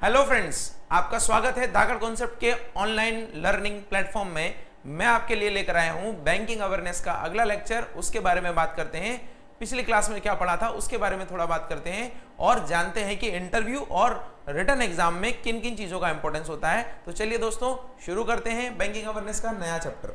Hello friends, आपका स्वागत है धाकड़ कॉन्सेप्ट के ऑनलाइन लर्निंग प्लेटफॉर्म में। मैं आपके लिए लेकर आया हूं बैंकिंग अवेयरनेस का अगला लेक्चर। उसके बारे में बात करते हैं, पिछली क्लास में क्या पढ़ा था उसके बारे में थोड़ा बात करते हैं और जानते हैं कि इंटरव्यू और रिटन एग्जाम में किन किन चीजों का इंपॉर्टेंस होता है। तो चलिए दोस्तों शुरू करते हैं बैंकिंग अवेयरनेस का नया चैप्टर।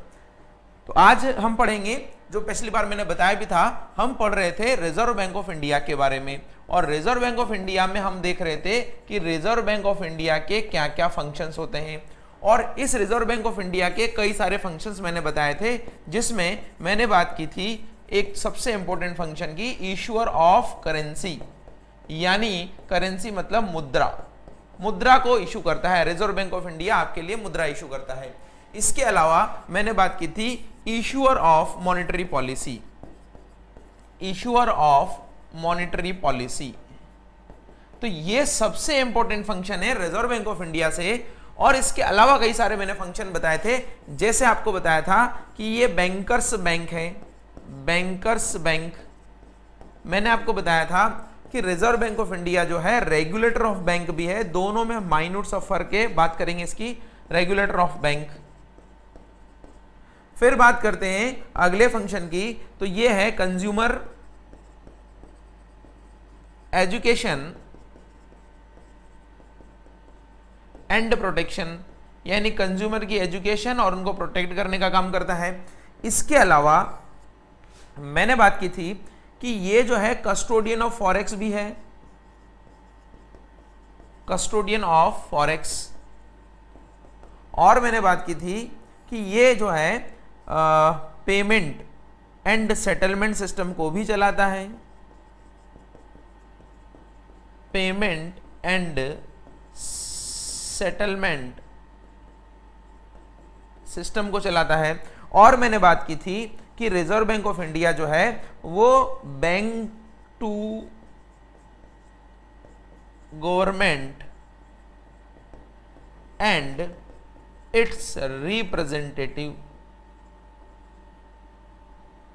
तो आज हम पढ़ेंगे, जो पिछली बार मैंने बताया भी था, हम पढ़ रहे थे रिजर्व बैंक ऑफ इंडिया के बारे में। और रिजर्व बैंक ऑफ इंडिया में हम देख रहे थे कि रिजर्व बैंक ऑफ इंडिया के क्या क्या फंक्शंस होते हैं। और इस रिजर्व बैंक ऑफ इंडिया के कई सारे फंक्शंस मैंने बताए थे, जिसमें मैंने बात की थी एक सबसे इंपॉर्टेंट फंक्शन की, इशूअर ऑफ करेंसी। यानी करेंसी मतलब मुद्रा, मुद्रा को इशू करता है रिजर्व बैंक ऑफ इंडिया, आपके लिए मुद्रा इशू करता है। इसके अलावा मैंने बात की थी issuer of monetary policy, issuer of monetary policy. तो ये सबसे इंपॉर्टेंट फंक्शन है रिजर्व बैंक ऑफ इंडिया से। और इसके अलावा कई सारे मैंने फंक्शन बताए थे, जैसे आपको बताया था कि ये बैंकर्स बैंक है, बैंकर्स बैंक। मैंने आपको बताया था कि रिजर्व बैंक ऑफ इंडिया जो है रेगुलेटर ऑफ बैंक भी है, दोनों में माइन्यूट सा फर्क है, बात करेंगे इसकी, रेगुलेटर ऑफ बैंक। फिर बात करते हैं अगले फंक्शन की, तो ये है कंज्यूमर एजुकेशन एंड प्रोटेक्शन, यानी कंज्यूमर की एजुकेशन और उनको प्रोटेक्ट करने का काम करता है। इसके अलावा मैंने बात की थी कि ये जो है कस्टोडियन ऑफ फॉरेक्स भी है, कस्टोडियन ऑफ फॉरेक्स। और मैंने बात की थी कि ये जो है पेमेंट एंड सेटलमेंट सिस्टम को भी चलाता है, पेमेंट एंड सेटलमेंट सिस्टम को चलाता है। और मैंने बात की थी कि रिजर्व बैंक ऑफ इंडिया जो है वो bank to government and its representative,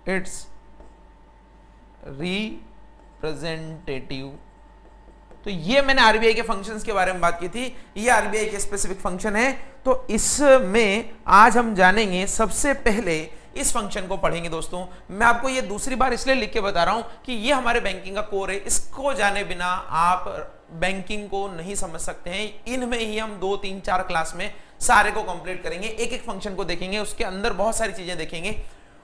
its representative. तो ये मैंने आरबीआई के फंक्शंस के बारे में बात की थी, ये आरबीआई के स्पेसिफिक फंक्शन है। तो इसमें आज हम जानेंगे, सबसे पहले इस फंक्शन को पढ़ेंगे। दोस्तों मैं आपको ये दूसरी बार इसलिए लिख के बता रहा हूं कि ये हमारे बैंकिंग का कोर है, इसको जाने बिना आप बैंकिंग को नहीं समझ सकते हैं। इनमें ही हम 2, 3, 4 क्लास में सारे को कंप्लीट करेंगे, एक एक फंक्शन को देखेंगे, उसके अंदर बहुत सारी चीजें देखेंगे।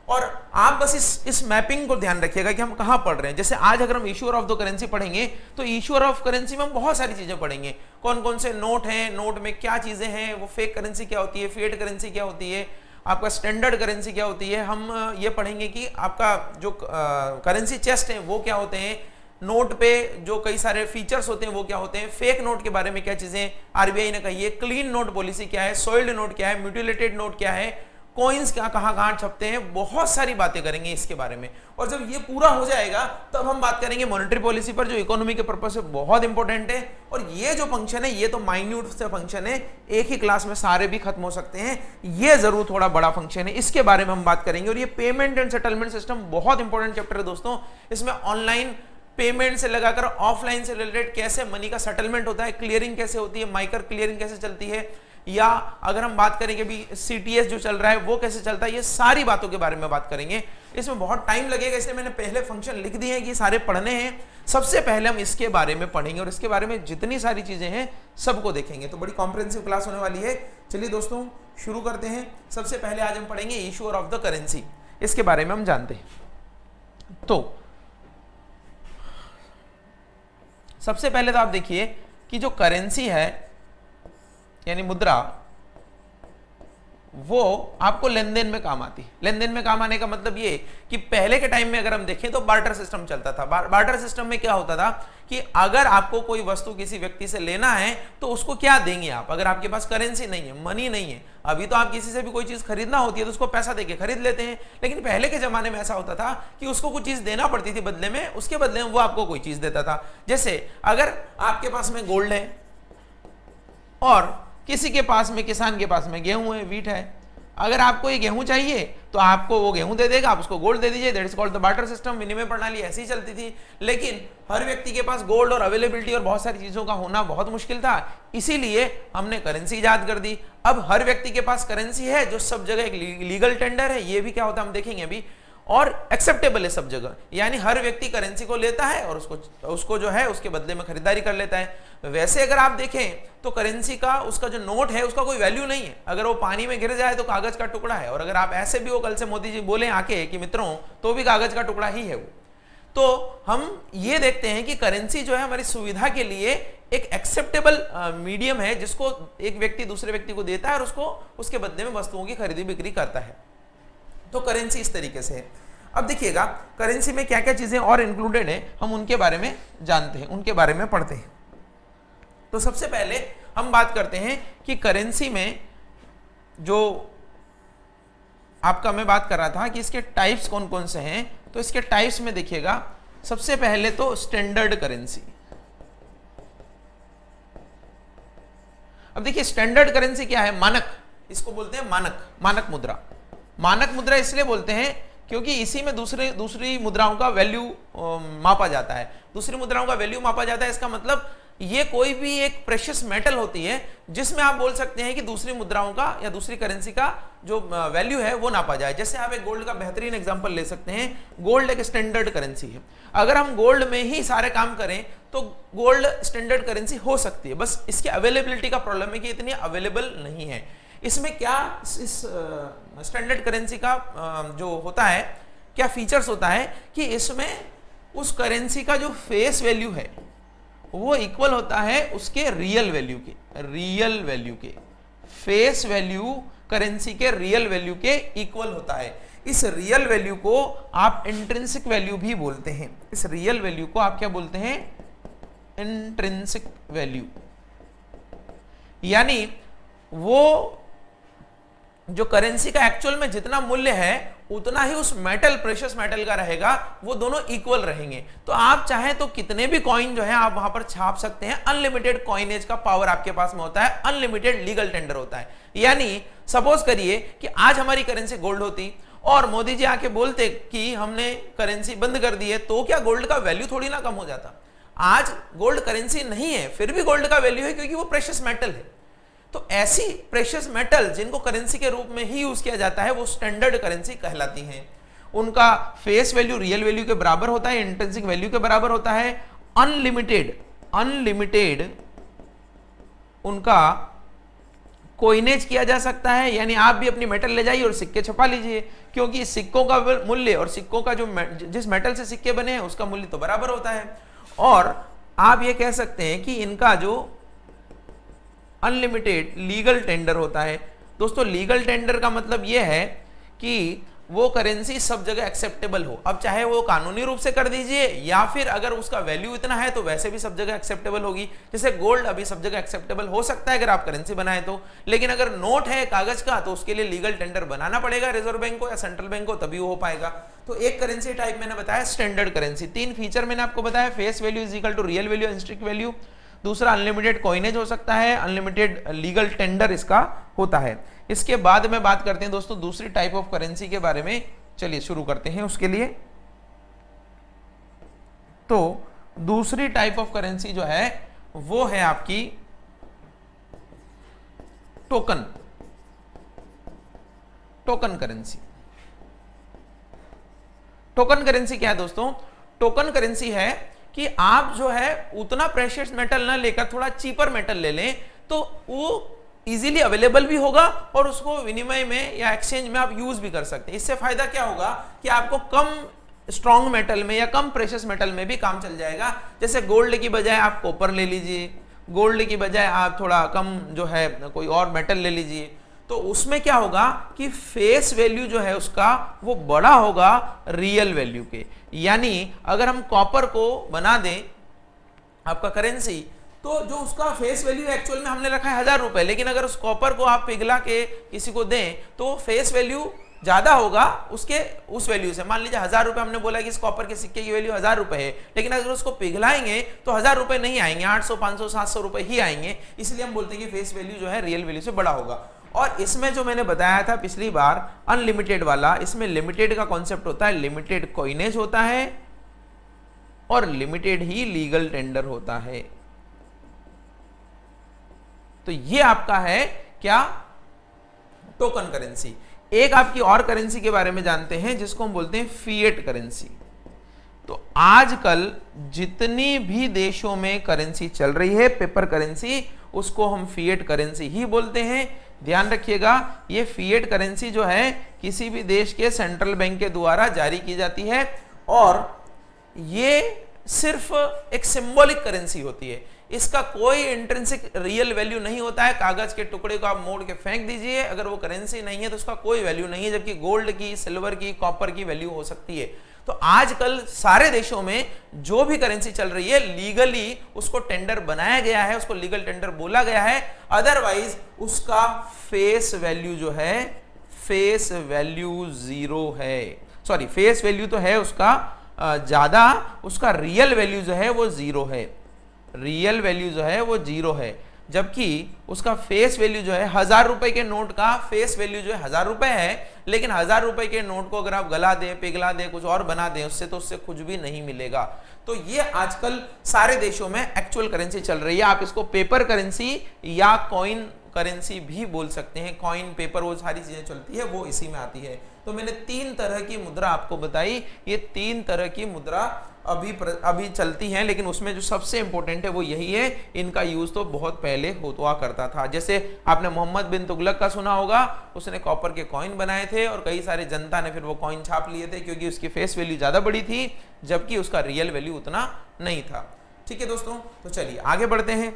और आप बस इस मैपिंग को ध्यान रखिएगा कि हम कहां पढ़ रहे हैं। जैसे आज अगर हम इशूअर ऑफ द करेंसी पढ़ेंगे तो इशूअर ऑफ करेंसी में हम बहुत सारी चीजें पढ़ेंगे, कौन कौन से नोट हैं, नोट में क्या चीजें हैं, वो फेक करेंसी क्या होती है, फिएट करेंसी क्या होती है, आपका स्टैंडर्ड करेंसी क्या होती है। हम ये पढ़ेंगे कि आपका जो करेंसी चेस्ट है वो क्या होते हैं, नोट पे जो कई सारे फीचर्स होते हैं वो क्या होते हैं, फेक नोट के बारे में क्या चीजें आरबीआई ने कही है, क्लीन नोट पॉलिसी क्या है, सॉइल्ड नोट क्या है, म्यूटिलेटेड नोट क्या है, कॉइन्स क्या कहां छपते हैं, बहुत सारी बातें करेंगे इसके बारे में। और जब ये पूरा हो जाएगा तब हम बात करेंगे मॉनेटरी पॉलिसी पर, जो इकोनॉमी के पर्पज से बहुत इंपॉर्टेंट है। और ये जो फंक्शन है ये तो माइन्यूट से फंक्शन है, एक ही क्लास में सारे भी खत्म हो सकते हैं, ये जरूर थोड़ा बड़ा फंक्शन है, इसके बारे में हम बात करेंगे। और ये पेमेंट एंड सेटलमेंट सिस्टम बहुत इंपॉर्टेंट चैप्टर है दोस्तों। इसमें ऑनलाइन पेमेंट से लगाकर ऑफलाइन से रिलेटेड कैसे मनी का सेटलमेंट होता है, क्लियरिंग कैसे होती है, माइकर क्लियरिंग कैसे चलती है, या अगर हम बात करें कि भी सीटीएस जो चल रहा है वो कैसे चलता है, ये सारी बातों के बारे में बात करेंगे। इसमें बहुत टाइम लगेगा, इसलिए मैंने पहले फंक्शन लिख दिए हैं कि सारे पढ़ने हैं। सबसे पहले हम इसके बारे में पढ़ेंगे और इसके बारे में जितनी सारी चीजें हैं सबको देखेंगे। तो बड़ी कॉम्प्रिहेंसिव क्लास होने वाली है। चलिए दोस्तों शुरू करते हैं। सबसे पहले आज हम पढ़ेंगे इशूअर ऑफ द करेंसी, इसके बारे में हम जानते हैं। तो सबसे पहले तो आप देखिए कि जो करेंसी है यानी मुद्रा, वो आपको लेन देन में काम आती है। लेन देन में काम आने का मतलब ये कि पहले के टाइम में अगर हम देखें तो बार्टर सिस्टम चलता था। बार्टर सिस्टम में क्या होता था कि अगर आपको कोई वस्तु किसी व्यक्ति से लेना है तो उसको क्या देंगे आप, अगर आपके पास करेंसी नहीं है, मनी नहीं है। अभी तो आप किसी से भी कोई चीज खरीदना होती है तो उसको पैसा देके खरीद लेते हैं, लेकिन पहले के जमाने में ऐसा होता था कि उसको कुछ चीज देना पड़ती थी बदले में, उसके बदले में वो आपको कोई चीज देता था। जैसे अगर आपके पास में गोल्ड है और किसी के पास में, किसान के पास में गेहूं है, वीट है, अगर आपको ये गेहूं चाहिए तो आपको वो गेहूं दे देगा, आप उसको गोल्ड दे दीजिए, that is called the barter system. विनिमय प्रणाली ऐसी ही चलती थी, लेकिन हर व्यक्ति के पास गोल्ड और अवेलेबिलिटी और बहुत सारी चीजों का होना बहुत मुश्किल था, इसीलिए हमने करेंसी ईजाद कर दी। अब हर व्यक्ति के पास करेंसी है जो सब जगह एक लीगल टेंडर है, ये भी क्या होता है हम देखेंगे अभी, और एक्सेप्टेबल है सब जगह, यानी हर व्यक्ति करेंसी को लेता है और उसको जो है उसके बदले में खरीदारी कर लेता है। वैसे अगर आप देखें तो करेंसी का उसका जो नोट है उसका कोई वैल्यू नहीं है, अगर वो पानी में गिर जाए तो कागज का टुकड़ा है, और अगर आप ऐसे भी वो कल से मोदी जी बोले आके कि मित्रों तो भी कागज का टुकड़ा ही है वो। तो हम ये देखते हैं कि करेंसी जो है हमारी सुविधा के लिए एक एक्सेप्टेबल मीडियम है, जिसको एक व्यक्ति दूसरे व्यक्ति को देता है और उसको उसके बदले में वस्तुओं की खरीदी बिक्री करता है। तो करेंसी इस तरीके से है। अब देखिएगा करेंसी में क्या क्या चीजें और इंक्लूडेड है, हम उनके बारे में जानते हैं, उनके बारे में पढ़ते हैं। तो सबसे पहले हम बात करते हैं कि करेंसी में जो आपका मैं बात कर रहा था कि इसके टाइप्स कौन कौन से हैं, तो इसके टाइप्स में देखिएगा सबसे पहले तो स्टैंडर्ड करेंसी। अब देखिए स्टैंडर्ड करेंसी क्या है, मानक, इसको बोलते हैं मानक, मानक मुद्रा। मानक मुद्रा इसलिए बोलते हैं क्योंकि इसी में दूसरी मुद्राओं का वैल्यू मापा जाता है, दूसरी मुद्राओं का वैल्यू मापा जाता है। इसका मतलब ये कोई भी एक प्रेशियस मेटल होती है जिसमें आप बोल सकते हैं कि दूसरी मुद्राओं का या दूसरी करेंसी का जो वैल्यू है वो नापा जाए। जैसे आप एक गोल्ड का बेहतरीन एग्जांपल ले सकते हैं, गोल्ड एक स्टैंडर्ड करेंसी है। अगर हम गोल्ड में ही सारे काम करें तो गोल्ड स्टैंडर्ड करेंसी हो सकती है, बस इसकी अवेलेबिलिटी का प्रॉब्लम है कि इतनी अवेलेबल नहीं है। इसमें क्या इस स्टैंडर्ड करेंसी का जो होता है, क्या फीचर्स होता है कि इसमें उस करेंसी का जो फेस वैल्यू है वो इक्वल होता है उसके रियल वैल्यू के, रियल वैल्यू के, फेस वैल्यू करेंसी के रियल वैल्यू के इक्वल होता है। इस रियल वैल्यू को आप इंट्रिंसिक वैल्यू भी बोलते हैं। इस रियल वैल्यू को आप क्या बोलते हैं, इंट्रिंसिक वैल्यू। यानी वो जो करेंसी का एक्चुअल में जितना मूल्य है उतना ही उस मेटल, प्रेशियस मेटल का रहेगा, वो दोनों इक्वल रहेंगे। तो आप चाहें तो कितने भी कॉइन जो है आप वहां पर छाप सकते हैं, अनलिमिटेड कॉइनेज का पावर आपके पास में होता है, अनलिमिटेड लीगल टेंडर होता है। यानी सपोज करिए कि आज हमारी करेंसी गोल्ड होती और मोदी जी आके बोलते कि हमने करेंसी बंद कर दी है, तो क्या गोल्ड का वैल्यू थोड़ी ना कम हो जाता। आज गोल्ड करेंसी नहीं है फिर भी गोल्ड का वैल्यू है क्योंकि वो प्रेशियस मेटल है। तो ऐसी प्रेशियस मेटल जिनको करेंसी के रूप में ही यूज किया जाता है वो स्टैंडर्ड करेंसी कहलाती हैं। उनका फेस वैल्यू रियल वैल्यू के बराबर होता है, इंट्रिंसिक वैल्यू के बराबर होता है, अनलिमिटेड उनका कोइनेज किया जा सकता है। यानी आप भी अपनी मेटल ले जाइए और सिक्के छपा लीजिए, क्योंकि सिक्कों का मूल्य और सिक्कों का जो जिस मेटल से सिक्के बने हैं उसका मूल्य तो बराबर होता है। और आप ये कह सकते हैं कि इनका जो अनलिमिटेड लीगल टेंडर होता है। दोस्तों लीगल टेंडर का मतलब यह है कि वो करेंसी सब जगह एक्सेप्टेबल हो। अब चाहे वो कानूनी रूप से कर दीजिए या फिर अगर उसका वैल्यू इतना है तो वैसे भी सब जगह एक्सेप्टेबल होगी। जैसे गोल्ड अभी सब जगह एक्सेप्टेबल हो सकता है अगर आप करेंसी बनाए तो, लेकिन अगर नोट है कागज का तो उसके लिए लीगल टेंडर बनाना पड़ेगा रिजर्व बैंक को या सेंट्रल बैंक को, तभी वो हो पाएगा। तो एक करेंसी टाइप मैंने बताया स्टैंडर्ड करेंसी। 3 फीचर मैंने आपको बताया, face value is equal to real value, intrinsic value. दूसरा अनलिमिटेड कॉइनेज हो सकता है, अनलिमिटेड लीगल टेंडर इसका होता है। इसके बाद में बात करते हैं दोस्तों दूसरी टाइप ऑफ करेंसी के बारे में। चलिए शुरू करते हैं उसके लिए। तो दूसरी टाइप ऑफ करेंसी जो है वो है आपकी token, token currency. Token currency क्या है दोस्तों, टोकन करेंसी है कि आप जो है उतना प्रेशियस मेटल ना लेकर थोड़ा चीपर मेटल ले लें तो वो इजीली अवेलेबल भी होगा और उसको विनिमय में या एक्सचेंज में आप यूज भी कर सकते हैं। इससे फायदा क्या होगा कि आपको कम स्ट्रॉन्ग मेटल में या कम प्रेशियस मेटल में भी काम चल जाएगा। जैसे गोल्ड की बजाय आप कॉपर ले लीजिए, गोल्ड की बजाय आप थोड़ा कम जो है कोई और मेटल ले लीजिए, तो उसमें क्या होगा कि फेस वैल्यू जो है उसका वो बड़ा होगा रियल वैल्यू के। यानी अगर हम कॉपर को बना दें आपका करेंसी तो जो उसका फेस वैल्यू एक्चुअल में हमने रखा है 1000 रुपए, लेकिन अगर उस कॉपर को आप पिघला के किसी को दें तो फेस वैल्यू ज्यादा होगा उसके उस वैल्यू से। मान लीजिए 1000 रुपए हमने बोला कि इस कॉपर के सिक्के की वैल्यू 1000 रुपए है, लेकिन अगर उसको पिघलाएंगे तो 1000 रुपए नहीं आएंगे, 800 500 700 रुपए ही आएंगे। इसलिए हम बोलते हैं कि फेस वैल्यू जो है रियल वैल्यू से बड़ा होगा। और इसमें जो मैंने बताया था पिछली बार अनलिमिटेड वाला, इसमें लिमिटेड का कॉन्सेप्ट होता है, लिमिटेड कॉइनेज होता है और लिमिटेड ही लीगल टेंडर होता है। तो ये आपका है क्या, टोकन करेंसी। एक आपकी और करेंसी के बारे में जानते हैं जिसको हम बोलते हैं फिएट करेंसी। तो आजकल जितनी भी देशों में करेंसी चल रही है पेपर करेंसी, उसको हम फिएट करेंसी ही बोलते हैं। ध्यान रखिएगा, ये फिएट करेंसी जो है किसी भी देश के सेंट्रल बैंक के द्वारा जारी की जाती है और ये सिर्फ एक सिंबॉलिक करेंसी होती है। इसका कोई इंट्रिंसिक रियल वैल्यू नहीं होता है। कागज के टुकड़े को आप मोड़ के फेंक दीजिए, अगर वो करेंसी नहीं है तो उसका कोई वैल्यू नहीं है, जबकि गोल्ड की, सिल्वर की, कॉपर की वैल्यू हो सकती है। तो आजकल सारे देशों में जो भी करेंसी चल रही है लीगली उसको टेंडर बनाया गया है, उसको लीगल टेंडर बोला गया है। अदरवाइज उसका फेस वैल्यू जो है, फेस वैल्यू जीरो है। सॉरी, फेस वैल्यू तो है उसका ज्यादा, उसका रियल वैल्यू जो है वो जीरो है। रियल वैल्यू जो है वो जीरो है, जबकि उसका फेस वैल्यू जो है 1000 रुपए के नोट का फेस वैल्यू जो है 1000 रुपए है, लेकिन 1000 रुपए के नोट को अगर आप गला दे, पिघला दे, कुछ और बना दे उससे, तो उससे कुछ भी नहीं मिलेगा। तो ये आजकल सारे देशों में एक्चुअल करेंसी चल रही है। आप इसको पेपर करेंसी या कॉइन करेंसी भी बोल सकते हैं। कॉइन, पेपर, वो सारी चीजें चलती है, वो इसी में आती है। तो मैंने 3 तरह की मुद्रा आपको बताई। ये 3 तरह की मुद्रा अभी चलती हैं, लेकिन उसमें जो सबसे इंपॉर्टेंट है वो यही है। इनका यूज तो बहुत पहले हुआ करता था। जैसे आपने मोहम्मद बिन तुगलक का सुना होगा, उसने कॉपर के कॉइन बनाए थे और कई सारे जनता ने फिर वो कॉइन छाप लिए थे, क्योंकि उसकी फेस वैल्यू ज्यादा बड़ी थी, जबकि उसका रियल वैल्यू उतना नहीं था। ठीक है दोस्तों, तो चलिए आगे बढ़ते हैं।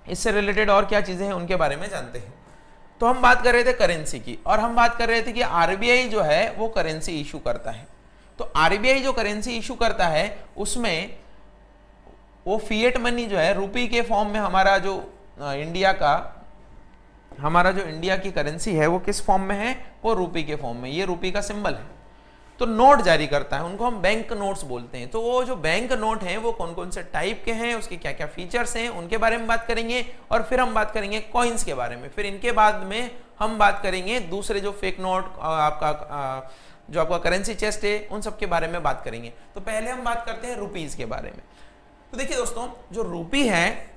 इससे रिलेटेड और क्या चीजें हैं उनके बारे में जानते हैं। तो हम बात कर रहे थे करेंसी की, और हम बात कर रहे थे कि आरबीआई जो है वो करेंसी इशू करता है। तो आरबीआई जो करेंसी इशू करता है उसमें वो फिएट मनी जो है रुपी के फॉर्म में, हमारा जो इंडिया की करेंसी है वो किस फॉर्म में है, वो रुपी के फॉर्म में। ये रुपी का सिंबल है। तो नोट जारी करता है, उनको हम बैंक नोट्स बोलते हैं। तो वो जो बैंक नोट हैं वो कौन कौन से टाइप के हैं, उसके क्या क्या फीचर्स हैं, उनके बारे में बात करेंगे। और फिर हम बात करेंगे कॉइन्स के बारे में। फिर इनके बाद में हम बात करेंगे दूसरे जो फेक नोट, जो आपका करेंसी चेस्ट है, उन सब के बारे में बात करेंगे। तो पहले हम बात करते हैं रुपीज के बारे में। तो देखिए दोस्तों, जो रुपी है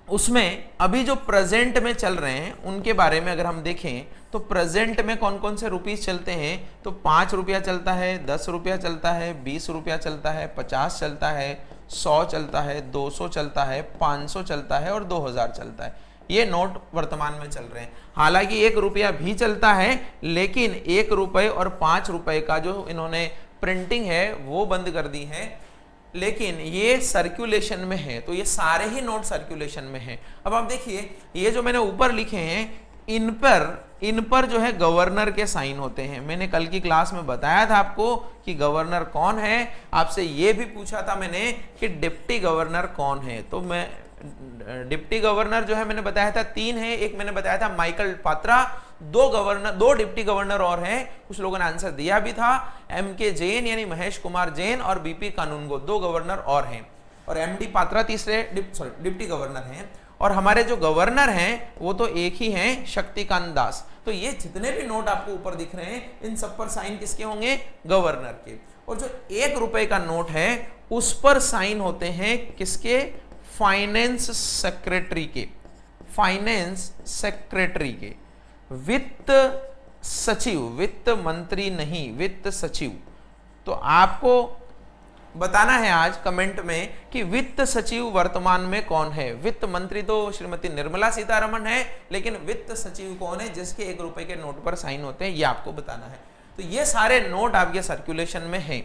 उसमें अभी जो प्रेजेंट में चल रहे हैं उनके बारे में अगर हम देखें तो प्रेजेंट में कौन कौन से रुपीस चलते हैं, तो 5 रुपया चलता है, 10 रुपया चलता है, 20 रुपया चलता है, 50 चलता है, 100 चलता है, 200 चलता है, 500 चलता है और 2000 चलता है। ये नोट वर्तमान में चल रहे हैं। हालांकि 1 रुपया भी चलता है, लेकिन 1 रुपए और 5 रुपए का जो इन्होंने प्रिंटिंग है वो बंद कर दी है, लेकिन ये सर्कुलेशन में है। तो ये सारे ही नोट सर्कुलेशन में है। अब आप देखिए, ये जो मैंने ऊपर लिखे हैं इन पर जो है गवर्नर के साइन होते हैं। मैंने कल की क्लास में बताया था आपको कि गवर्नर कौन है। आपसे ये भी पूछा था मैंने कि डिप्टी गवर्नर कौन है। तो मैं डिप्टी गवर्नर जो है मैंने बताया था 3 है। एक मैंने बताया था माइकल पात्रा, 2 डिप्टी गवर्नर और हैं। कुछ लोगों ने आंसर दिया भी था। एमके जैन यानी महेश कुमार जैन और बीपी कानूनगो 2 गवर्नर और हैं, और एमडी पात्रा तीसरे डिप्टी गवर्नर हैं। और हमारे जो गवर्नर हैं वो तो एक ही हैं, शक्तिकांत दास। तो ये जितने भी नोट आपको ऊपर दिख रहे हैं इन सब पर साइन किसके होंगे, गवर्नर के। और जो 1 रुपए का नोट है उस पर साइन होते हैं किसके, फाइनेंस सेक्रेटरी के। फाइनेंस सेक्रेटरी के, वित्त सचिव, वित्त मंत्री नहीं, वित्त सचिव। तो आपको बताना है आज कमेंट में कि वित्त सचिव वर्तमान में कौन है। वित्त मंत्री तो श्रीमती निर्मला सीतारमण है, लेकिन वित्त सचिव कौन है जिसके 1 रुपए के नोट पर साइन होते हैं, ये आपको बताना है। तो ये सारे नोट आपके सर्कुलेशन में हैं।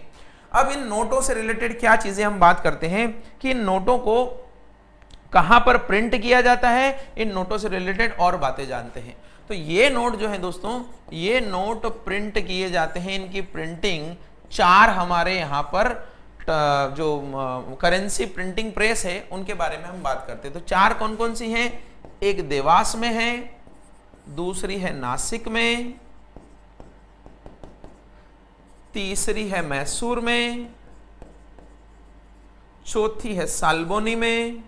अब इन नोटों से रिलेटेड क्या चीजें हम बात करते हैं कि इन नोटों को कहां पर प्रिंट किया जाता है, इन नोटों से रिलेटेड और बातें जानते हैं। तो ये नोट जो है दोस्तों, ये नोट प्रिंट किए जाते हैं। इनकी प्रिंटिंग 4 हमारे यहाँ पर जो करेंसी प्रिंटिंग प्रेस है उनके बारे में हम बात करते हैं। तो 4 कौन कौन सी हैं, एक देवास में है, दूसरी है नासिक में, तीसरी है मैसूर में, चौथी है साल्बोनी में,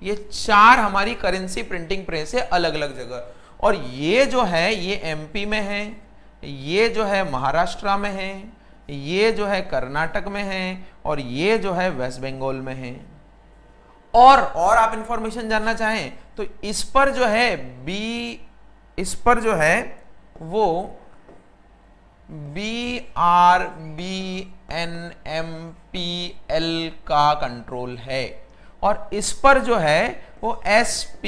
ये 4 हमारी करेंसी प्रिंटिंग प्रेस है अलग अलग जगह, और ये जो है ये एमपी में है, ये जो है महाराष्ट्र में है, ये जो है कर्नाटक में है, और ये जो है वेस्ट बंगाल में है। और आप इंफॉर्मेशन जानना चाहें तो इस पर जो है इस पर जो है वो BRBNMPL का कंट्रोल है, और इस पर जो है वो SPMCIL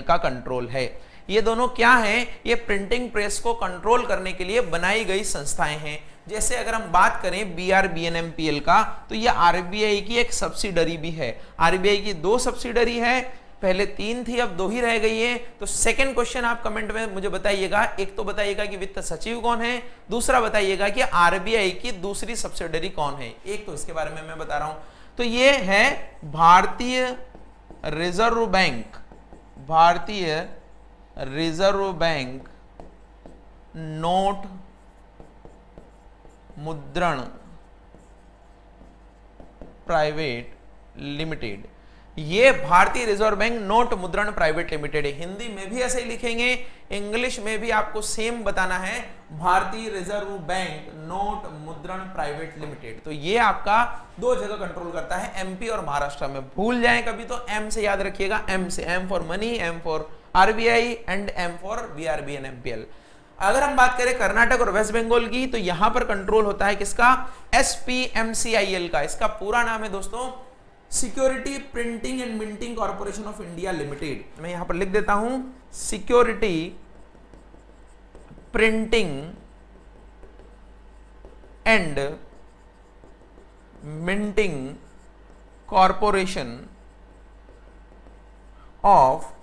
का कंट्रोल है। ये दोनों क्या हैं? ये प्रिंटिंग प्रेस को कंट्रोल करने के लिए बनाई गई संस्थाएं हैं। जैसे अगर हम बात करें BRBNMPL का, तो ये आरबीआई की एक सब्सिडरी भी है। आरबीआई की 2 सब्सिडरी है, पहले 3 थी, अब 2 ही रह गई है। तो सेकंड क्वेश्चन आप कमेंट में मुझे बताइएगा, एक तो बताइएगा कि वित्त सचिव कौन है, दूसरा बताइएगा कि आरबीआई की दूसरी सब्सिडरी कौन है। एक तो इसके बारे में मैं बता रहा हूं, तो ये है भारतीय रिजर्व बैंक। भारतीय रिजर्व बैंक नोट मुद्रण प्राइवेट लिमिटेड। ये भारतीय रिजर्व बैंक नोट मुद्रण प्राइवेट लिमिटेड है। हिंदी में भी ऐसे ही लिखेंगे, इंग्लिश में भी आपको सेम बताना है, भारतीय रिजर्व बैंक नोट मुद्रण प्राइवेट लिमिटेड। तो ये आपका 2 जगह कंट्रोल करता है, एमपी और महाराष्ट्र में। भूल जाए कभी तो एम से याद रखिएगा, एम से, M for money, M for RBI and M for BRBNMPL। अगर हम बात करें कर्नाटक और वेस्ट बंगाल की, तो यहां पर कंट्रोल होता है किसका? SPMCIL का। इसका पूरा नाम है दोस्तों security printing and minting corporation of India limited. मैं यहां पर लिख देता हूं, security printing and minting corporation of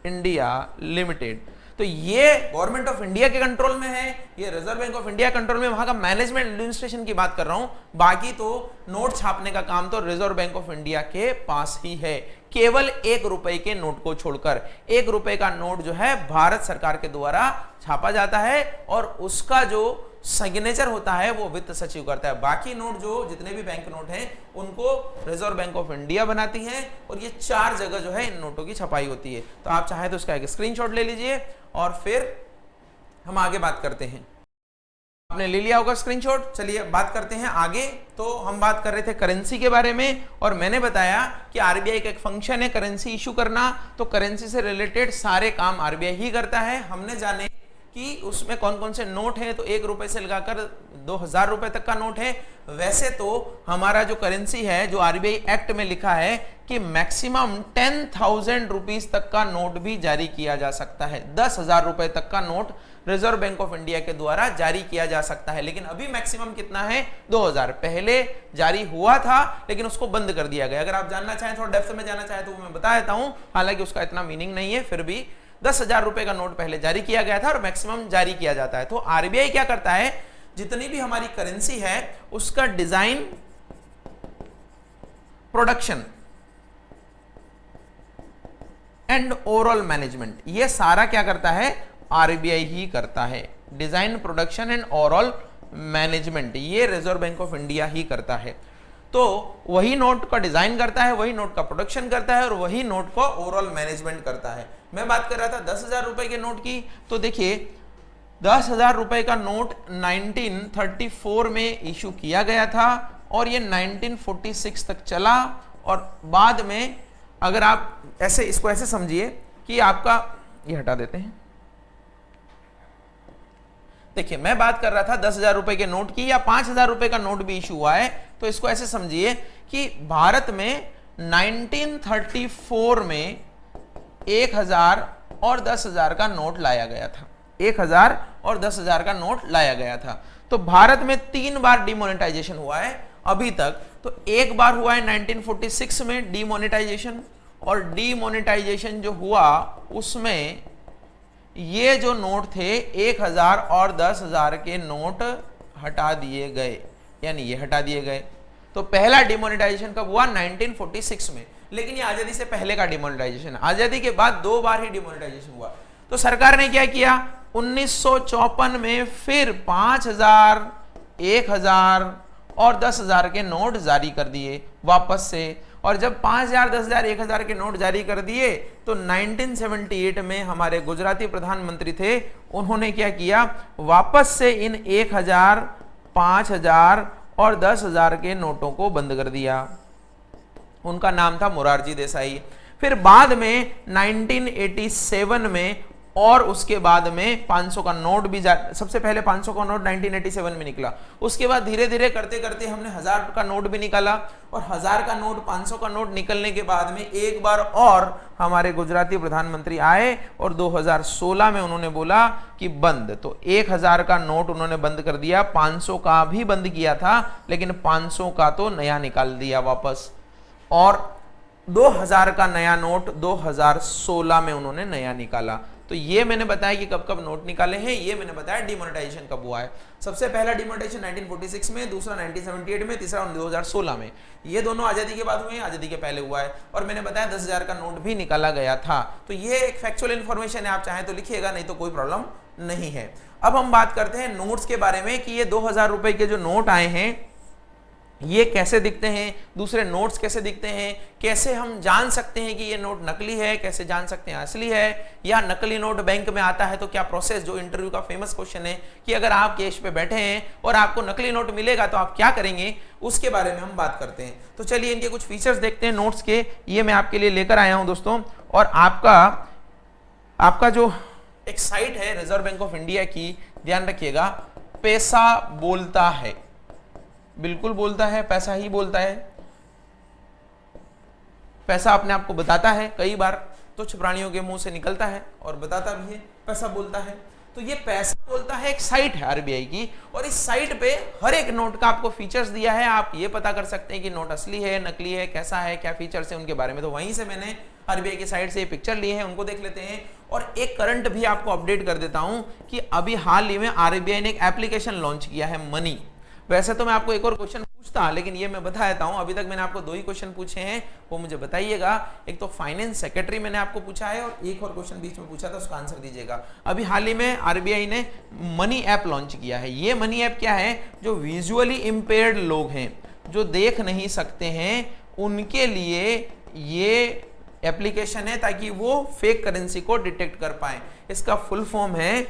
India limited. तो ये गवर्नमेंट ऑफ इंडिया के कंट्रोल में है, ये reserve bank of India control में। वहां का मैनेजमेंट एडमिनिस्ट्रेशन की बात कर रहा हूं, बाकी तो नोट छापने का काम तो रिजर्व बैंक ऑफ इंडिया के पास ही है, केवल 1 रुपए के नोट को छोड़कर। 1 रुपए का नोट जो है भारत सरकार के द्वारा छापा जाता है, और उसका जो सिग्नेचर होता है वो वित्त सचिव करता है। बाकी नोट जो जितने भी बैंक नोट हैं उनको रिजर्व बैंक ऑफ इंडिया बनाती है, और ये 4 जगह जो है इन नोटों की छपाई होती है। तो आप चाहे तो उसका एक स्क्रीनशॉट ले लीजिए और फिर हम आगे बात करते हैं। आपने ले लिया होगा स्क्रीनशॉट, चलिए बात करते हैं आगे। तो हम बात कर रहे थे करेंसी के बारे में, और मैंने बताया कि आरबीआई का एक फंक्शन है करेंसी इशू करना। तो करेंसी से रिलेटेड सारे काम आरबीआई ही करता है। हमने जाने कि उसमें कौन कौन से नोट हैं, तो 1 रुपए से लगाकर 2000 रुपए तक का नोट है। वैसे तो हमारा जो करेंसी है, जो आरबीआई एक्ट में लिखा है कि मैक्सिमम 10,000 रुपीज तक का नोट भी जारी किया जा सकता है। 10,000 रुपए तक का note reserve bank of India के द्वारा जारी किया जा सकता है। लेकिन अभी मैक्सिमम कितना है? 2000। पहले जारी हुआ था लेकिन उसको बंद कर दिया गया। अगर आप जानना चाहें, थोड़ा डेप्थ में जाना चाहें, तो मैं बता देता हूं, हालांकि उसका इतना मीनिंग नहीं है, फिर भी 10,000 रुपए का नोट पहले जारी किया गया था और मैक्सिमम जारी किया जाता है। तो आरबीआई क्या करता है, जितनी भी हमारी करेंसी है उसका design, production and overall management, ये सारा क्या करता है? आरबीआई ही करता है। Design, production and overall management ये रिजर्व बैंक ऑफ इंडिया ही करता है। तो वही नोट का डिजाइन करता है, वही नोट का प्रोडक्शन करता है, और वही नोट का ओवरऑल मैनेजमेंट करता है। मैं बात कर रहा था 10,000 रुपए के नोट की, तो देखिए 10,000 रुपए का नोट 1934 में इशू किया गया था, और ये 1946 तक चला। और बाद में अगर आप ऐसे इसको ऐसे समझिए कि आपका, ये हटा देते हैं, देखिए मैं बात कर रहा था 10,000 रुपए के नोट की, या 5,000 रुपए का नोट भी इशू हुआ है। तो इसको ऐसे समझिए कि भारत में 1934 में 1,000 और 10,000 का नोट लाया गया था। 1,000 और 10,000 का नोट लाया गया था। तो भारत में 3 बार डिमोनेटाइजेशन हुआ है अभी तक। तो एक बार हुआ है 1946 में डिमोनेटाइजेशन, और डिमोनेटाइजेशन जो हुआ उसमें ये जो नोट थे 1,000 और 10,000 के नोट हटा दिए गए, यानी ये हटा दिए गए। तो पहला डिमोनेटाइजेशन कब हुआ? 1946 में। लेकिन ये आजादी से पहले का डिमोनेटाइजेशन, आजादी के बाद 2 बार ही डिमोनेटाइजेशन हुआ। तो सरकार ने क्या किया? 1954 में फिर 5,000, 1,000 और 10,000 के नोट जारी कर दिए वापस से। और जब 5,000, 10,000, 1,000 के नोट जारी कर दिए तो 1978 में हमारे गुजराती प्रधानमंत्री थे, उन्होंने क्या किया, वापस से इन 1,000, 5,000 और 10,000 के नोटों को बंद कर दिया। उनका नाम था मोरारजी देसाई। फिर बाद में 1987 में और उसके बाद में 500 का नोट भी सबसे पहले 500 का नोट 1987 में निकला। उसके बाद धीरे धीरे करते करते हमने 1000 का नोट भी निकाला और 1000 का नोट, 500 का नोट निकलने के बाद में एक बार और हमारे गुजराती प्रधानमंत्री आए और 2016 में उन्होंने बोला कि बंद। तो 1000 का नोट उन्होंने बंद कर दिया, 500 का भी बंद किया था, लेकिन 500 का तो नया निकाल दिया वापस। और 2000 का नया नोट 2016 में उन्होंने नया निकाला। तो ये मैंने बताया कि कब कब नोट निकाले हैं, ये मैंने बताया डिमोनेटाइजेशन कब हुआ है। सबसे पहला डिमोनेटाइजेशन 1946 में, दूसरा 1978 में, तीसरा 2016 में। ये दोनों आजादी के बाद हुए हैं, आजादी के पहले हुआ है। और मैंने बताया 10,000 का नोट भी निकाला गया था। तो ये एक फैक्चुअल इन्फॉर्मेशन है, आप चाहें तो लिखिएगा, नहीं तो कोई प्रॉब्लम नहीं है। अब हम बात करते हैं नोट्स के बारे में कि ये 2000 रुपए के जो नोट आए हैं ये कैसे दिखते हैं, दूसरे नोट्स कैसे दिखते हैं, कैसे हम जान सकते हैं कि ये नोट नकली है, कैसे जान सकते हैं असली है, या नकली नोट बैंक में आता है तो क्या प्रोसेस, जो इंटरव्यू का फेमस क्वेश्चन है कि अगर आप कैश पे बैठे हैं और आपको नकली नोट मिलेगा तो आप क्या करेंगे, उसके बारे में हम बात करते हैं। तो चलिए इनके कुछ फीचर्स देखते हैं नोट्स के। ये मैं आपके लिए लेकर आया हूं दोस्तों। और आपका जो एक साइट है रिजर्व बैंक ऑफ इंडिया की, ध्यान रखिएगा, पैसा बोलता है, बिल्कुल बोलता है, पैसा ही बोलता है। पैसा अपने आप को बताता है, कई बार तुच्छ प्राणियों के मुंह से निकलता है और बताता भी है, पैसा बोलता है। तो ये पैसा बोलता है एक साइट है आरबीआई की, और इस साइट पे हर एक नोट का आपको फीचर्स दिया है। आप ये पता कर सकते हैं कि नोट असली है, नकली है, कैसा है, क्या फीचर्स है उनके बारे में। तो वहीं से मैंने आरबीआई की साइट से ये पिक्चर लिए हैं, उनको देख लेते हैं। और एक करंट भी आपको अपडेट कर देता हूं कि अभी हाल ही में आरबीआई ने एक एप्लीकेशन लॉन्च किया है, मनी। वैसे तो मैं आपको एक और क्वेश्चन पूछता, लेकिन ये मैं बता देता हूं, अभी तक मैंने आपको 2 ही क्वेश्चन पूछे हैं, वो मुझे बताइएगा। एक तो फाइनेंस सेक्रेटरी मैंने आपको पूछा है और एक और क्वेश्चन बीच में पूछा था, उसका आंसर दीजिएगा। अभी हाल ही में आरबीआई ने मनी ऐप लॉन्च किया है। ये मनी ऐप क्या है, जो विजुअली इंपेयर्ड लोग हैं, जो देख नहीं सकते हैं, उनके लिए ये एप्लीकेशन है ताकि वो फेक करेंसी को डिटेक्ट कर पाए। इसका फुल फॉर्म है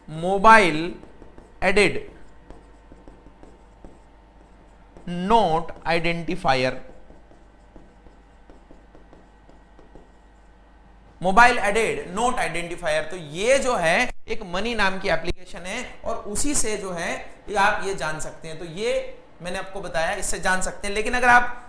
mobile aided note identifier. Mobile aided note identifier. तो ये जो है एक मनी नाम की एप्लीकेशन है और उसी से जो है आप ये जान सकते हैं। तो ये मैंने आपको बताया, इससे जान सकते हैं। लेकिन अगर आप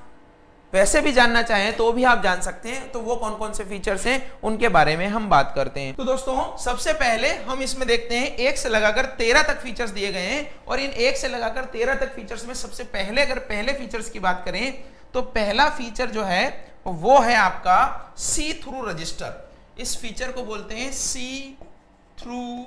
वैसे भी जानना चाहें तो भी आप जान सकते हैं। तो वो कौन कौन से फीचर्स हैं उनके बारे में हम बात करते हैं। तो दोस्तों सबसे पहले हम इसमें देखते हैं 1 से लगाकर 13 तक फीचर्स दिए गए हैं। और इन 1 से लगाकर 13 तक फीचर्स में सबसे पहले अगर पहले फीचर्स की बात करें तो पहला फीचर जो है वो है आपका सी थ्रू रजिस्टर। इस फीचर को बोलते हैं सी थ्रू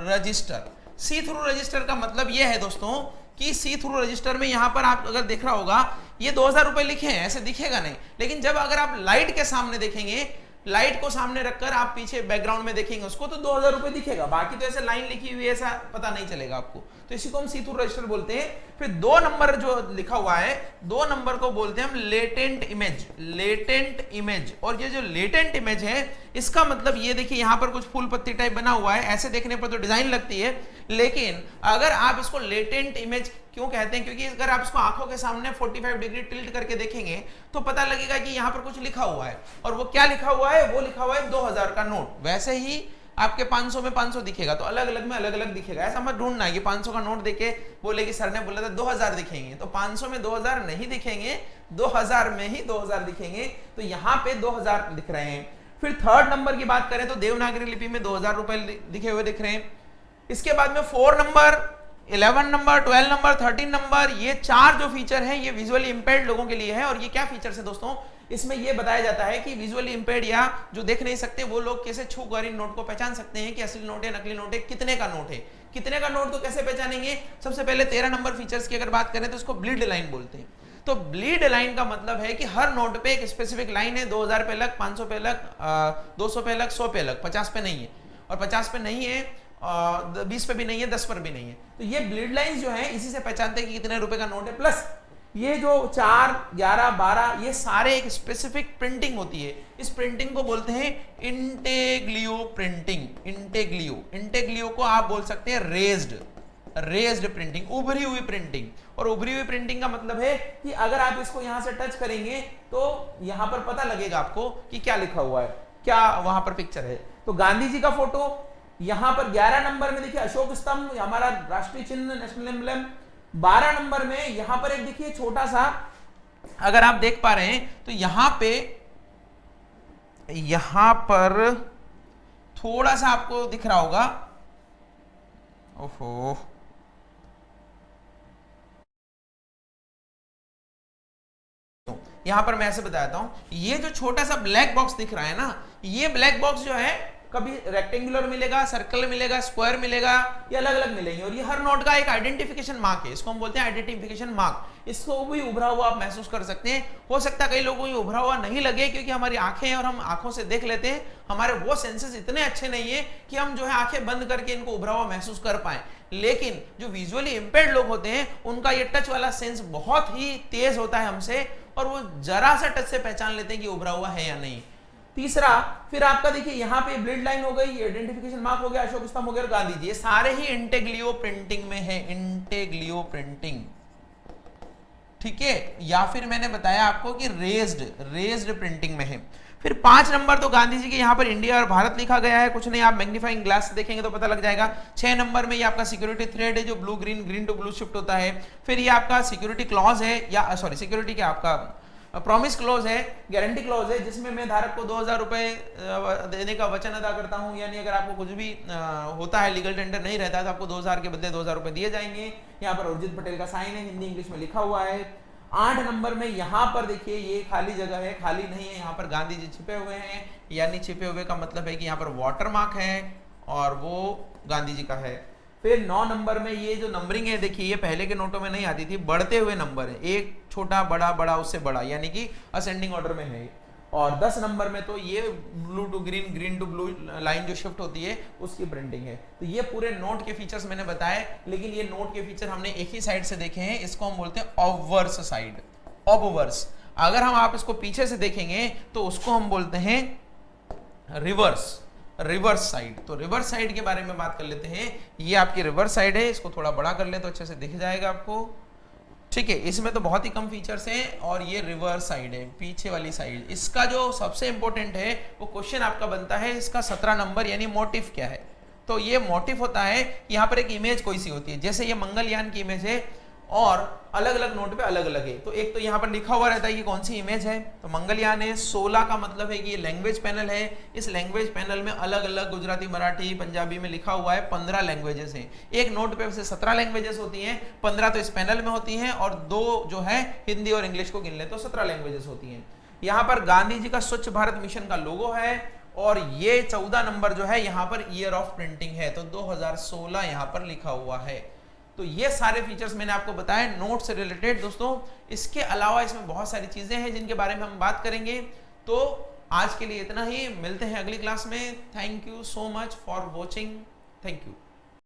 रजिस्टर। सी थ्रू रजिस्टर का मतलब यह है दोस्तों कि सी थ्रू रजिस्टर में यहां पर आप अगर देख रहा होगा ये 2000 रुपए लिखे हैं, ऐसे दिखेगा नहीं। लेकिन जब अगर आप लाइट के सामने देखेंगे, लाइट को सामने रखकर आप पीछे बैकग्राउंड में देखेंगे उसको, तो 2000 रुपए दिखेगा। बाकी तो ऐसे लाइन लिखी हुई है, ऐसा पता नहीं चलेगा आपको। तो इसी को हम सी थ्रू रजिस्टर बोलते हैं। फिर 2 नंबर जो लिखा हुआ है, 2 नंबर को बोलते हैं हम लेटेंट इमेज। लेटेंट इमेज, और ये जो लेटेंट इमेज है इसका मतलब ये देखिए यहां पर कुछ फूल पत्ती टाइप बना हुआ है, ऐसे देखने पर तो डिजाइन लगती है, लेकिन अगर आप इसको लेटेंट इमेज क्यों कहते हैं, क्योंकि अगर आप इसको आंखों के सामने 45 डिग्री टिल्ट करके देखेंगे तो पता लगेगा कि यहां पर कुछ लिखा हुआ है। और वो क्या लिखा हुआ है, वो लिखा हुआ है 2000 का नोट। वैसे ही आपके 500 में 500 दिखेगा, तो अलग अलग में अलग अलग दिखेगा। ऐसा मत ढूंढना है कि 500 का नोट देके बोले कि सर ने बोला था 2000 दिखेंगे, तो 500 में 2000 नहीं दिखेंगे, 2000 में ही 2000 दिखेंगे। तो यहाँ पे 2000 दिख रहे हैं। फिर 3rd नंबर की बात करें तो देवनागरी लिपि में 2000 रुपए दिखे हुए दिख रहे हैं। इसके बाद में 4 नंबर, 11 नंबर, 12 नंबर, 13 नंबर, ये 4 जो फीचर है ये विजुअली इंपेयर्ड लोगों के लिए है। और ये क्या फीचर्स है दोस्तों, इसमें यह बताया जाता है कि विजुअली इंपेयर्ड या जो देख नहीं सकते वो लोग कैसे छूकर इन नोट को पहचान सकते हैं कि असली नोट है, नकली नोट है, कितने का नोट है। कितने का नोट तो कैसे पहचानेंगे, सबसे पहले 13 नंबर फीचर्स की अगर बात करें तो इसको ब्लीड लाइन बोलते हैं। तो ब्लीड लाइन का मतलब है कि हर नोट पे एक स्पेसिफिक लाइन है, 2000 पे अलग, 500 पे अलग, 200 पे अलग, 100 पे अलग, 50 पे नहीं है। और 50 पे नहीं है 20 पे भी नहीं है, 10 पर भी नहीं है। तो ये ब्लीड लाइंस जो है इसी से पहचानते हैं कि कितने रुपए का नोट है। प्लस ये जो 4, 11, 12 ये सारे एक स्पेसिफिक प्रिंटिंग होती है। इस प्रिंटिंग को बोलते हैं इंटेग्लियो प्रिंटिंग। इंटेग्लियो को आप बोल सकते हैं रेज्ड प्रिंटिंग, उभरी हुई प्रिंटिंग। और उभरी हुई प्रिंटिंग का मतलब है कि अगर आप इसको यहां से टच करेंगे तो यहां पर पता लगेगा आपको कि क्या लिखा हुआ है, क्या वहां पर पिक्चर है। तो गांधी जी का फोटो यहां पर 11 नंबर में देखिए अशोक स्तंभ, हमारा राष्ट्रीय चिन्ह, नेशनल एम्ब्लम। 12 नंबर में यहां पर एक देखिए छोटा सा, अगर आप देख पा रहे हैं तो यहां पर थोड़ा सा आपको दिख रहा होगा, ओहो, यहां पर मैं ऐसे बताता हूं, ये जो छोटा सा ब्लैक बॉक्स दिख रहा है ना, ये ब्लैक बॉक्स जो है कभी रेक्टेंगुलर मिलेगा, सर्कल मिलेगा, स्क्वायर मिलेगा, ये अलग अलग मिलेंगे। और ये हर नोट का एक आइडेंटिफिकेशन मार्क है, इसको हम बोलते हैं आइडेंटिफिकेशन मार्क। इसको भी उभरा हुआ आप महसूस कर सकते हैं। हो सकता है कई लोगों को ये उभरा हुआ नहीं लगे, क्योंकि हमारी आंखें और हम आंखों से देख लेते हैं, हमारे वो सेंसेस इतने अच्छे नहीं है कि हम जो है आंखें बंद करके इनको उभरा हुआ महसूस कर पाए। लेकिन जो विजुअली इंपेयर्ड लोग होते हैं उनका ये टच वाला सेंस बहुत ही तेज होता है हमसे, और वो जरा सा टच से पहचान लेते हैं कि उभरा हुआ है या नहीं। तीसरा, फिर आपका देखिए यहाँ पे ब्लड लाइन हो गई, आइडेंटिफिकेशन मार्क हो गया, अशोक स्तंभ हो गया, गांधी जी, ये सारे ही इंटेग्लियो प्रिंटिंग में है, इंटेग्लियो प्रिंटिंग, ठीक है। या फिर मैंने बताया आपको कि रेज्ड प्रिंटिंग में है। फिर 5 नंबर तो गांधी जी के यहाँ पर इंडिया और भारत लिखा गया है, कुछ नहीं, आप मैग्नीफाइंग ग्लास से देखेंगे तो पता लग जाएगा। 6 नंबर में ये आपका सिक्योरिटी थ्रेड है जो blue green, green to blue shift होता है। फिर ये आपका सिक्योरिटी क्लॉज है, या सॉरी सिक्योरिटी क्या आपका प्रॉमिस क्लॉज है, गारंटी क्लॉज है, जिसमें मैं धारक को 2000 रुपए देने का वचन अदा करता हूं, यानी अगर आपको कुछ भी होता है, लीगल टेंडर नहीं रहता तो आपको 2000 के बदले 2000 रुपए दिए जाएंगे। यहाँ पर उर्जित पटेल का साइन है, हिंदी इंग्लिश में लिखा हुआ है। 8 नंबर में यहाँ पर देखिए ये खाली जगह है, खाली नहीं है, यहाँ पर गांधी जी छिपे हुए हैं, यानी छिपे हुए का मतलब है कि यहाँ पर वाटर मार्क है और वो गांधी जी का है। फिर 9 नंबर में ये जो नंबरिंग है देखिए, ये पहले के नोटों में नहीं आती थी, बढ़ते हुए नंबर है, एक छोटा बड़ा बड़ा उससे बड़ा, यानी कि असेंडिंग ऑर्डर में है। और 10 नंबर में तो ये blue to green, green to blue line जो शिफ्ट होती है उसकी प्रिंटिंग है। तो ये पूरे नोट के फीचर्स मैंने बताए, लेकिन ये नोट के फीचर हमने एक ही साइड से देखे हैं, इसको हम बोलते हैं ऑबवर्स साइड, ऑबवर्स। अगर हम आप इसको पीछे से देखेंगे तो उसको हम बोलते हैं रिवर्स साइड। तो रिवर्स साइड के बारे में बात कर लेते हैं। ये आपकी रिवर्स साइड है, इसको थोड़ा बड़ा कर ले तो अच्छे से दिख जाएगा आपको, ठीक है। इसमें तो बहुत ही कम फीचर्स हैं, और ये रिवर्स साइड है, पीछे वाली साइड। इसका जो सबसे इंपॉर्टेंट है वो क्वेश्चन आपका बनता है, इसका 17 नंबर, यानी मोटिव क्या है। तो ये मोटिव होता है, यहाँ पर एक इमेज कोई सी होती है, जैसे ये मंगलयान की इमेज है और अलग अलग नोट पे अलग अलग है। तो एक तो यहाँ पर लिखा हुआ रहता है कि कौन सी इमेज है, तो मंगलयान है। 16 का मतलब है कि ये लैंग्वेज पैनल है, इस लैंग्वेज पैनल में अलग अलग गुजराती, मराठी, पंजाबी में लिखा हुआ है, 15 लैंग्वेजेस हैं। एक नोट पे से 17 लैंग्वेजेस होती हैं, 15 तो इस पैनल में होती हैं, और 2 जो है हिंदी और इंग्लिश को गिन ले तो 17 लैंग्वेजेस होती हैं। यहाँ पर गांधी जी का स्वच्छ भारत मिशन का लोगो है, और ये 14 नंबर जो है यहाँ पर ईयर ऑफ प्रिंटिंग है, तो 2016 यहाँ पर लिखा हुआ है। तो ये सारे फीचर्स मैंने आपको बताए नोट से रिलेटेड दोस्तों। इसके अलावा इसमें बहुत सारी चीजें हैं जिनके बारे में हम बात करेंगे। तो आज के लिए इतना ही, मिलते हैं अगली क्लास में। Thank you so much for watching, thank you.